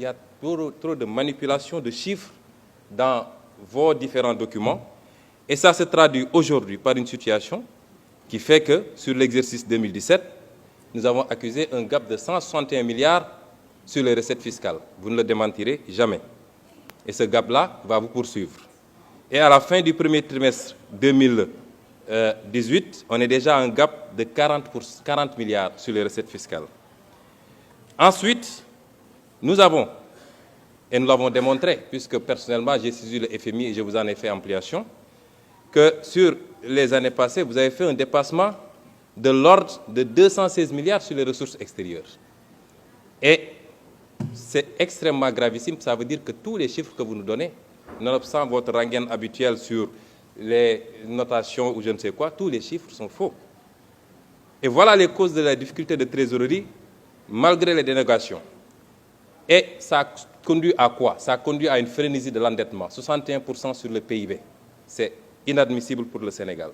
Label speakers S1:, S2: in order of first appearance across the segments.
S1: y a trop de manipulation de chiffres dans vos différents documents. Et ça se traduit aujourd'hui par une situation qui fait que, sur l'exercice 2017, nous avons accusé un gap de 161 milliards sur les recettes fiscales. Vous ne le démentirez jamais. Et ce gap-là va vous poursuivre. Et à la fin du premier trimestre 2018, on est déjà à un gap de 40 milliards sur les recettes fiscales. Ensuite, nous avons, et nous l'avons démontré, puisque personnellement j'ai saisi le FMI et je vous en ai fait ampliation, que sur les années passées, vous avez fait un dépassement de l'ordre de 216 milliards sur les ressources extérieures. Et c'est extrêmement gravissime, ça veut dire que tous les chiffres que vous nous donnez, nonobstant votre rengaine habituelle sur les notations ou je ne sais quoi, tous les chiffres sont faux. Et voilà les causes de la difficulté de trésorerie, malgré les dénégations. Et ça conduit à quoi? Ça conduit à une frénésie de l'endettement, 61% sur le PIB. C'est inadmissible pour le Sénégal.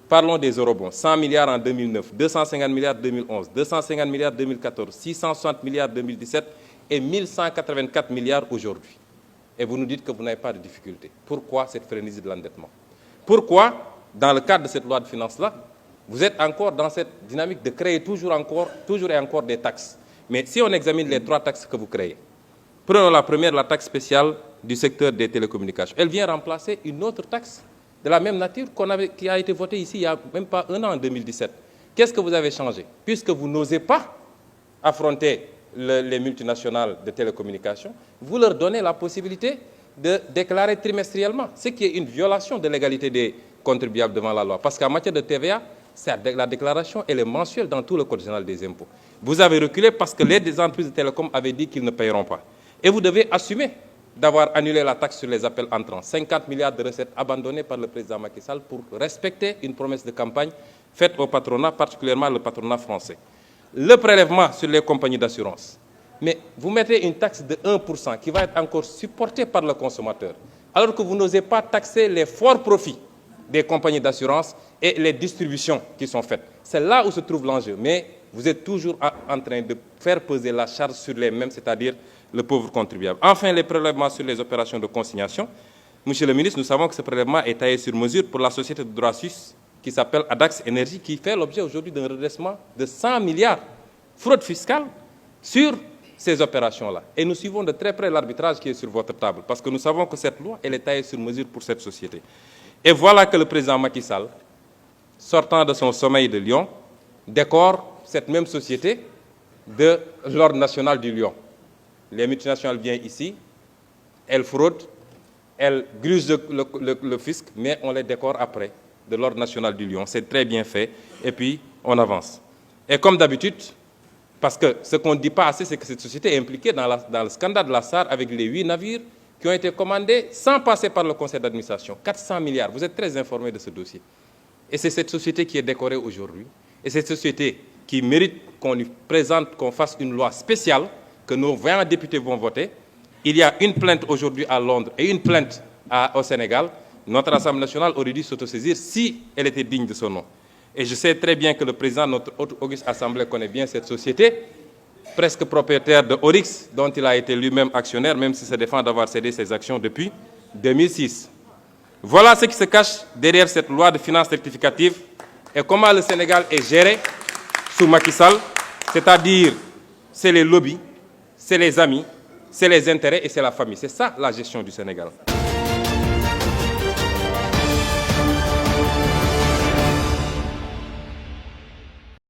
S1: Parlons des eurobonds. 100 milliards en 2009, 250 milliards en 2011, 250 milliards en 2014, 660 milliards en 2017 et 1184 milliards aujourd'hui. Et vous nous dites que vous n'avez pas de difficulté. Pourquoi cette frénésie de l'endettement? Pourquoi, dans le cadre de cette loi de finances-là, vous êtes encore dans cette dynamique de créer toujours et encore des taxes? Mais si on examine les 3 taxes que vous créez, prenons la première, la taxe spéciale du secteur des télécommunications. Elle vient remplacer une autre taxe de la même nature qui a été votée ici il n'y a même pas un an, en 2017. Qu'est-ce que vous avez changé? Puisque vous n'osez pas affronter les multinationales de télécommunications, vous leur donnez la possibilité de déclarer trimestriellement, ce qui est une violation de l'égalité des contribuables devant la loi. Parce qu'en matière de TVA, la déclaration elle est mensuelle dans tout le Code général des impôts. Vous avez reculé parce que les entreprises de télécom avaient dit qu'ils ne paieront pas. Et vous devez assumer d'avoir annulé la taxe sur les appels entrants. 50 milliards de recettes abandonnées par le président Macky Sall pour respecter une promesse de campagne faite au patronat, particulièrement le patronat français. Le prélèvement sur les compagnies d'assurance. Mais vous mettez une taxe de 1% qui va être encore supportée par le consommateur, alors que vous n'osez pas taxer les forts profits des compagnies d'assurance et les distributions qui sont faites. C'est là où se trouve l'enjeu. Mais vous êtes toujours en train de faire peser la charge sur les mêmes, c'est-à-dire le pauvre contribuable. Enfin, les prélèvements sur les opérations de consignation. Monsieur le ministre, nous savons que ce prélèvement est taillé sur mesure pour la société de droit suisse qui s'appelle Adax Énergie, qui fait l'objet aujourd'hui d'un redressement de 100 milliards fraude fiscale sur ces opérations-là. Et nous suivons de très près l'arbitrage qui est sur votre table, parce que nous savons que cette loi, elle est taillée sur mesure pour cette société. Et voilà que le président Macky Sall, sortant de son sommeil de Lyon, décore cette même société de l'ordre national du Lion. Les multinationales viennent ici, elles fraudent, elles grugent le fisc, mais on les décore après de l'ordre national du Lion. C'est très bien fait, et puis on avance. Et comme d'habitude, parce que ce qu'on ne dit pas assez, c'est que cette société est impliquée dans le scandale de la SAR avec les 8 navires qui ont été commandés sans passer par le conseil d'administration. 400 milliards, vous êtes très informés de ce dossier. Et c'est cette société qui est décorée aujourd'hui, et cette société qui mérite qu'on lui présente, qu'on fasse une loi spéciale, que nos 20 députés vont voter. Il y a une plainte aujourd'hui à Londres et une plainte au Sénégal. Notre Assemblée nationale aurait dû s'autosaisir si elle était digne de son nom. Et je sais très bien que le président de notre auguste Assemblée connaît bien cette société, presque propriétaire de Oryx, dont il a été lui-même actionnaire, même s'il se défend d'avoir cédé ses actions depuis 2006. Voilà ce qui se cache derrière cette loi de finances rectificative et comment le Sénégal est géré sous Macky Sall, c'est-à-dire c'est les lobbies, c'est les amis, c'est les intérêts et c'est la famille. C'est ça la gestion du Sénégal.